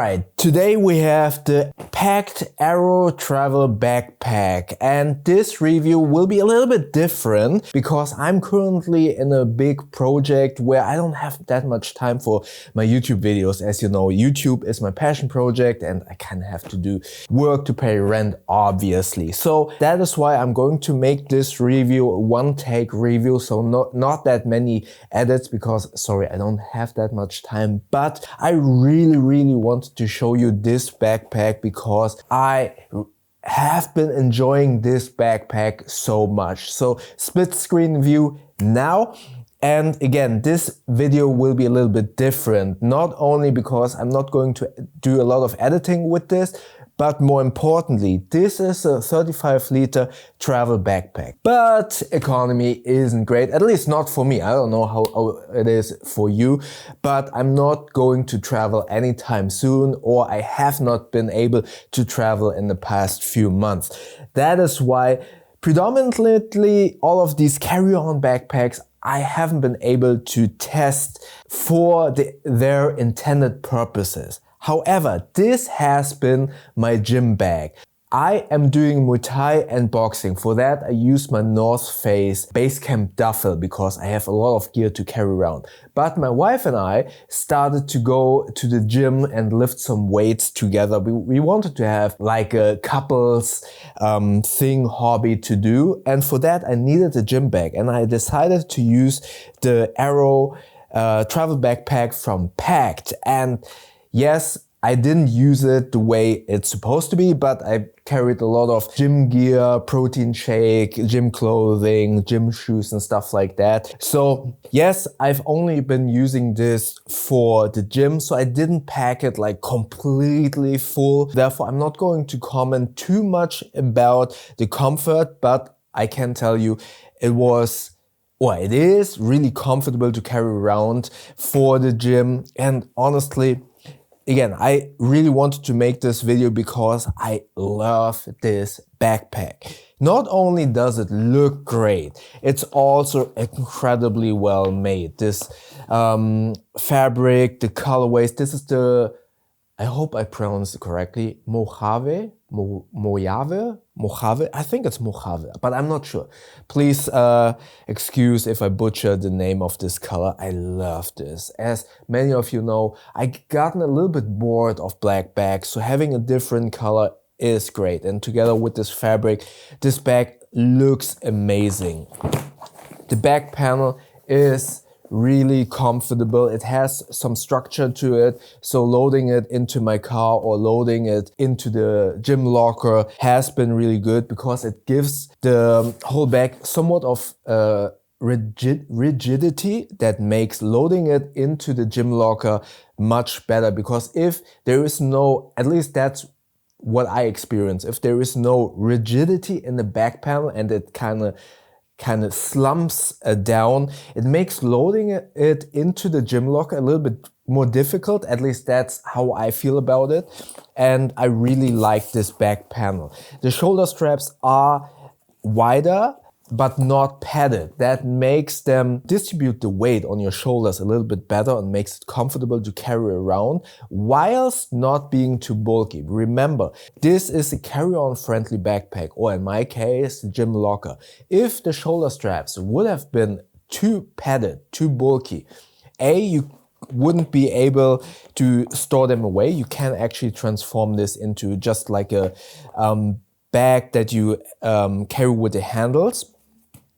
Alright, today we have the Pakt AERO Travel Backpack, and this review will be a little bit different because I'm currently in a big project where I don't have that much time for my YouTube videos. As you know, YouTube is my passion project and I kind of have to do work to pay rent, obviously. So that is why I'm going to make this review a one-take review, so not that many edits because, sorry, I don't have that much time, but I really wanted to show you this backpack because I have been enjoying this backpack so much. So split screen view now. And again, this video will be a little bit different, not only because I'm not going to do a lot of editing with this, but more importantly, this is a 35-liter travel backpack. But economy isn't great, at least not for me. I don't know how it is for you, but I'm not going to travel anytime soon, or I have not been able to travel in the past few months. That is why predominantly all of these carry-on backpacks I haven't been able to test for their intended purposes. However, this has been my gym bag. I am doing Muay Thai and boxing. For that, I use my North Face Basecamp duffel because I have a lot of gear to carry around. But my wife and I started to go to the gym and lift some weights together. We wanted to have like a couples hobby to do. And for that, I needed a gym bag. And I decided to use the AERO Travel Backpack from Pakt. And yes, I didn't use it the way it's supposed to be, but I carried a lot of gym gear, protein shake, gym clothing, gym shoes and stuff like that. So yes, I've only been using this for the gym, so I didn't pack it like completely full. Therefore, I'm not going to comment too much about the comfort, but I can tell you it is really comfortable to carry around for the gym. And honestly, again, I really wanted to make this video because I love this backpack. Not only does it look great, it's also incredibly well made. This fabric, the colorways, this is the, I hope I pronounced it correctly, Mojave? Mojave? I think it's Mojave, but I'm not sure. Please excuse if I butcher the name of this color. I love this. As many of you know, I've gotten a little bit bored of black bags, so having a different color is great. And together with this fabric, this bag looks amazing. The back panel is really comfortable. It has some structure to it, so loading it into my car or loading it into the gym locker has been really good because it gives the whole bag somewhat of rigidity that makes loading it into the gym locker much better. Because if there is no, at least that's what I experience, if there is no rigidity in the back panel and it kind of slumps down, it makes loading it into the gym locker a little bit more difficult. At least that's how I feel about it. And I really like this back panel. The shoulder straps are wider, but not padded. That makes them distribute the weight on your shoulders a little bit better and makes it comfortable to carry around whilst not being too bulky. Remember, this is a carry-on friendly backpack, or in my case, the gym locker. If the shoulder straps would have been too padded, too bulky, you wouldn't be able to store them away. You can actually transform this into just like a bag that you carry with the handles.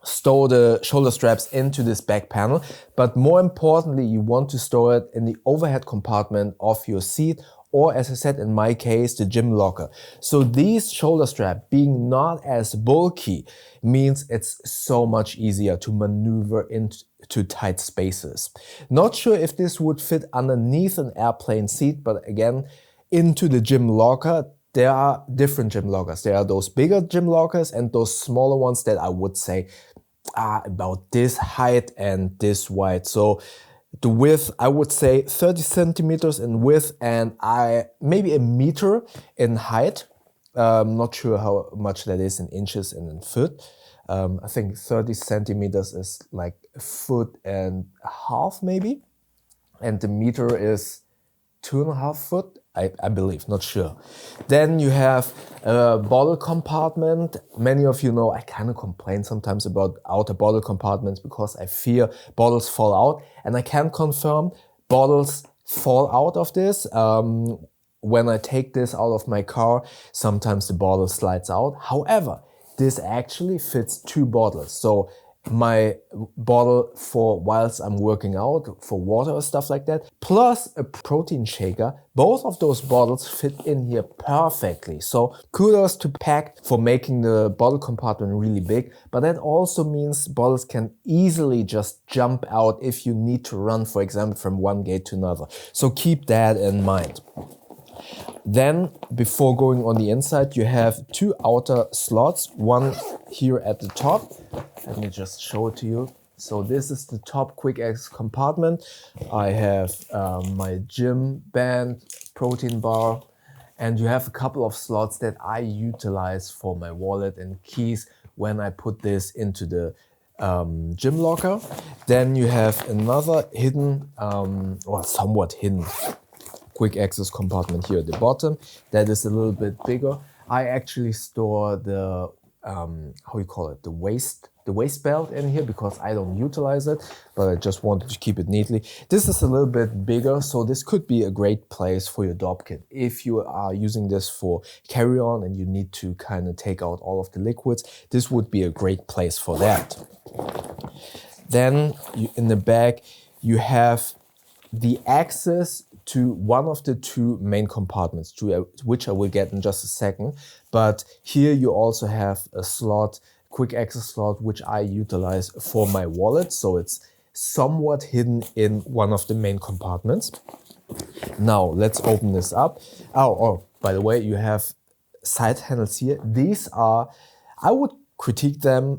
Store the shoulder straps into this back panel, but more importantly, you want to store it in the overhead compartment of your seat, or as I said, in my case, the gym locker. So these shoulder straps being not as bulky means it's so much easier to maneuver into tight spaces. Not sure if this would fit underneath an airplane seat, but again, into the gym locker, there are different gym lockers. There are those bigger gym lockers and those smaller ones that I would say are about this height and this wide. So the width, I would say 30 centimeters in width and maybe a meter in height. I'm not sure how much that is in inches and in foot. I think 30 centimeters is like a foot and a half maybe. And the meter is 2.5 foot, I believe, not sure. Then you have a bottle compartment. Many of you know I kind of complain sometimes about outer bottle compartments because I fear bottles fall out, and I can confirm bottles fall out of this. When I take this out of my car, sometimes the bottle slides out. However, this actually fits 2 bottles. So my bottle for whilst I'm working out, for water or stuff like that, plus a protein shaker, both of those bottles fit in here perfectly. So kudos to Pakt for making the bottle compartment really big, but that also means bottles can easily just jump out if you need to run, for example, from one gate to another. So keep that in mind. Then, before going on the inside, you have 2 outer slots, one here at the top. Let me just show it to you. So this is the top quick access compartment. I have my gym band, protein bar, and you have a couple of slots that I utilize for my wallet and keys when I put this into the gym locker. Then you have another hidden, or somewhat hidden, quick access compartment here at the bottom. That is a little bit bigger. I actually store the how you call it, the waist belt in here because I don't utilize it, but I just wanted to keep it neatly. This is a little bit bigger, so this could be a great place for your dob kit. If you are using this for carry-on and you need to kind of take out all of the liquids, this would be a great place for that. Then in the back, you have the access to one of the 2 main compartments, which I will get in just a second. But here you also have a slot, quick access slot, which I utilize for my wallet. So it's somewhat hidden in one of the main compartments. Now let's open this up. Oh, by the way, you have side handles here. These are, I would critique them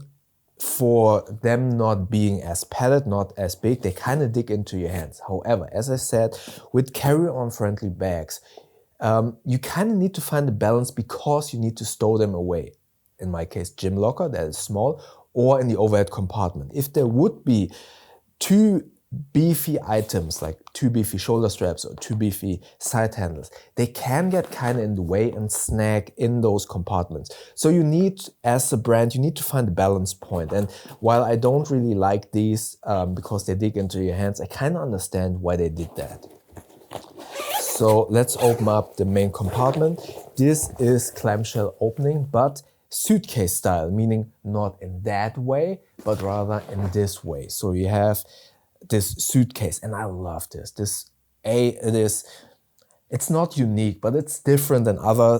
for them not being as padded, not as big. They kind of dig into your hands. However, as I said, with carry-on friendly bags, you kind of need to find a balance because you need to stow them away. In my case, gym locker, that is small, or in the overhead compartment. If there would be 2 beefy items, like 2 beefy shoulder straps or 2 beefy side handles, they can get kind of in the way and snag in those compartments. So you need, as a brand, you need to find a balance point. And while I don't really like these because they dig into your hands, I kind of understand why they did that. So let's open up the main compartment. This is clamshell opening, but suitcase style, meaning not in that way, but rather in this way. So you have this suitcase, and I love this. It's not unique, but it's different than other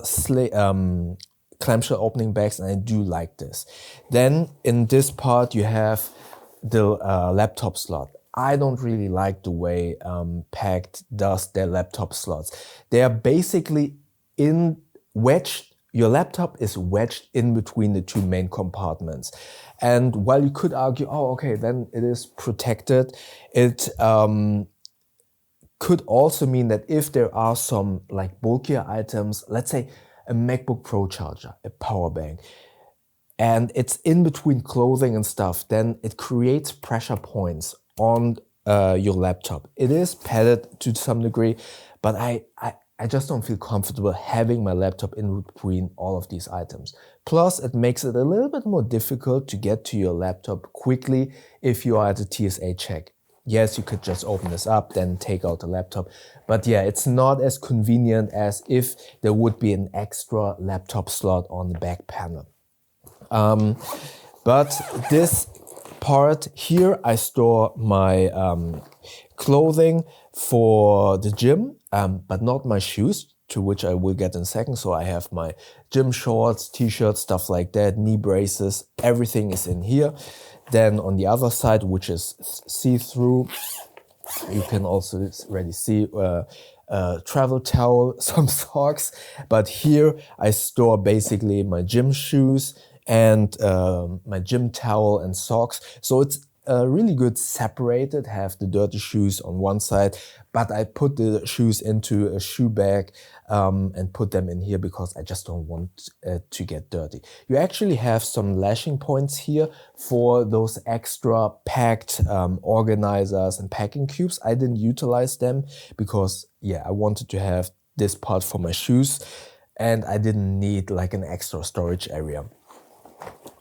clamshell opening bags, and I do like this. Then in this part you have the laptop slot. I don't really like the way Pakt does their laptop slots. They are basically wedged. Your laptop is wedged in between the 2 main compartments. And while you could argue, oh, okay, then it is protected, it could also mean that if there are some like bulkier items, let's say a MacBook Pro charger, a power bank, and it's in between clothing and stuff, then it creates pressure points on your laptop. It is padded to some degree, but I just don't feel comfortable having my laptop in between all of these items. Plus, it makes it a little bit more difficult to get to your laptop quickly if you are at a TSA check. Yes, you could just open this up, then take out the laptop. But yeah, it's not as convenient as if there would be an extra laptop slot on the back panel. But this part here, I store my clothing for the gym, but not my shoes, to which I will get in a second. So I have my gym shorts, t-shirts, stuff like that, knee braces, everything is in here. Then on the other side, which is see-through, you can also already see travel towel, some socks. But here I store basically my gym shoes and my gym towel and socks. So it's really good separated, have the dirty shoes on one side, but I put the shoes into a shoe bag and put them in here because I just don't want to get dirty. You actually have some lashing points here for those extra packed organizers and packing cubes. I didn't utilize them because, yeah, I wanted to have this part for my shoes and I didn't need like an extra storage area.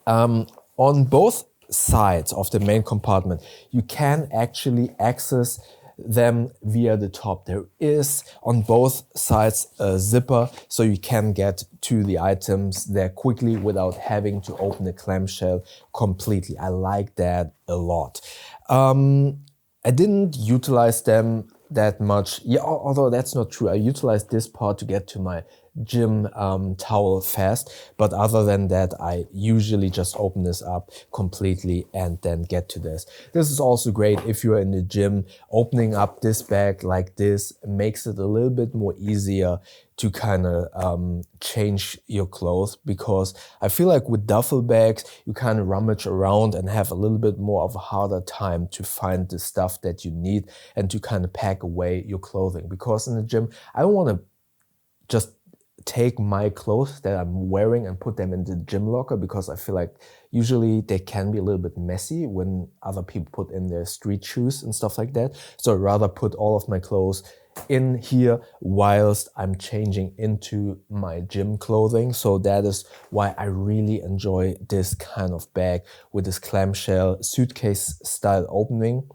On both sides of the main compartment, you can actually access them via the top. There is on both sides a zipper, so you can get to the items there quickly without having to open the clamshell completely. I like that a lot. I didn't utilize them that much. Yeah, although that's not true. I utilized this part to get to my gym towel fast, but other than that, I usually just open this up completely and then get to this. This is also great if you're in the gym. Opening up this bag like this makes it a little bit more easier to kind of change your clothes, because I feel like with duffel bags, you kind of rummage around and have a little bit more of a harder time to find the stuff that you need and to kind of pack away your clothing. Because in the gym, I don't want to just take my clothes that I'm wearing and put them in the gym locker, because I feel like usually they can be a little bit messy when other people put in their street shoes and stuff like that. So I'd rather put all of my clothes in here whilst I'm changing into my gym clothing. So that is why I really enjoy this kind of bag with this clamshell suitcase style opening.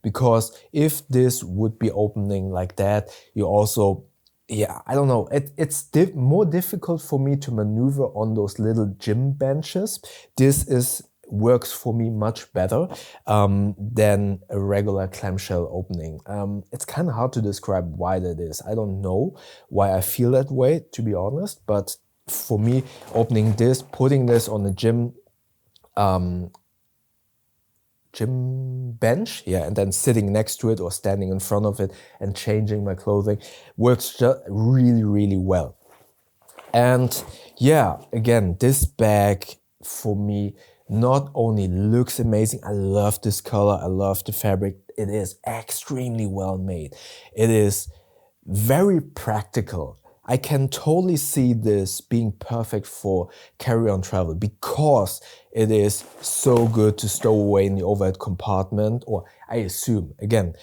Because if this would be opening like that, you also, yeah, I don't know. It's more difficult for me to maneuver on those little gym benches. This works for me much better than a regular clamshell opening. It's kind of hard to describe why that is. I don't know why I feel that way, to be honest. But for me, opening this, putting this on the gym bench, yeah, and then sitting next to it or standing in front of it and changing my clothing works just really, really well. And yeah, again, this bag for me not only looks amazing, I love this color, I love the fabric, it is extremely well made. It is very practical. I can totally see this being perfect for carry-on travel because it is so good to stow away in the overhead compartment, or I assume, again,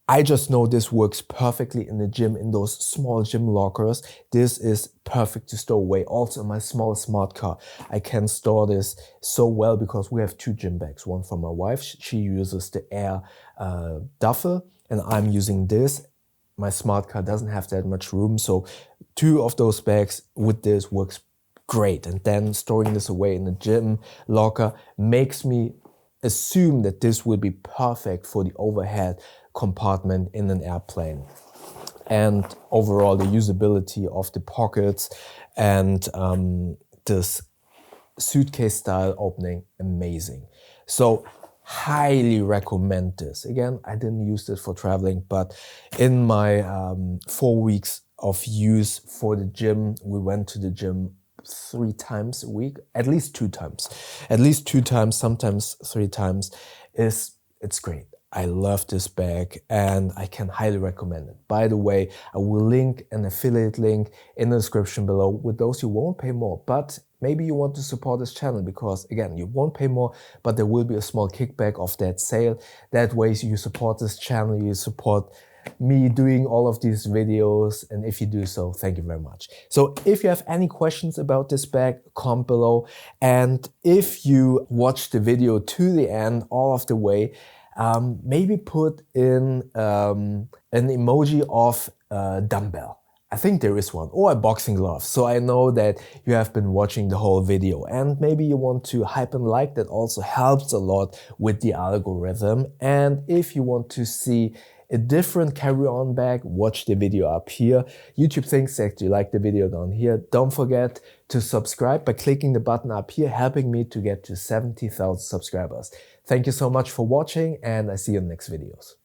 I just know this works perfectly in the gym, in those small gym lockers. This is perfect to stow away. Also in my small smart car, I can store this so well because we have two gym bags. One for my wife, she uses the Air duffel, and I'm using this. My smart car doesn't have that much room, so two of those bags with this works great. And then storing this away in the gym locker makes me assume that this will be perfect for the overhead compartment in an airplane. And overall, the usability of the pockets and this suitcase style opening, amazing. So highly recommend this. Again, I didn't use this for traveling, but in my 4 weeks of use for the gym, we went to the gym 3 times a week, at least two times, sometimes 3 times. It's great. I love this bag and I can highly recommend it. By the way, I will link an affiliate link in the description below. With those, you won't pay more, but maybe you want to support this channel because, again, you won't pay more, but there will be a small kickback of that sale. That way you support this channel, you support me doing all of these videos, and if you do so, thank you very much. So if you have any questions about this bag, comment below, and if you watch the video to the end, all of the way, maybe put in an emoji of a dumbbell. I think there is one, or a boxing glove, so I know that you have been watching the whole video. And maybe you want to hype and like, that also helps a lot with the algorithm. And if you want to see a different carry-on bag, watch the video up here. YouTube thinks that you like the video down here. Don't forget to subscribe by clicking the button up here, helping me to get to 70,000 subscribers. Thank you so much for watching, and I see you in the next videos.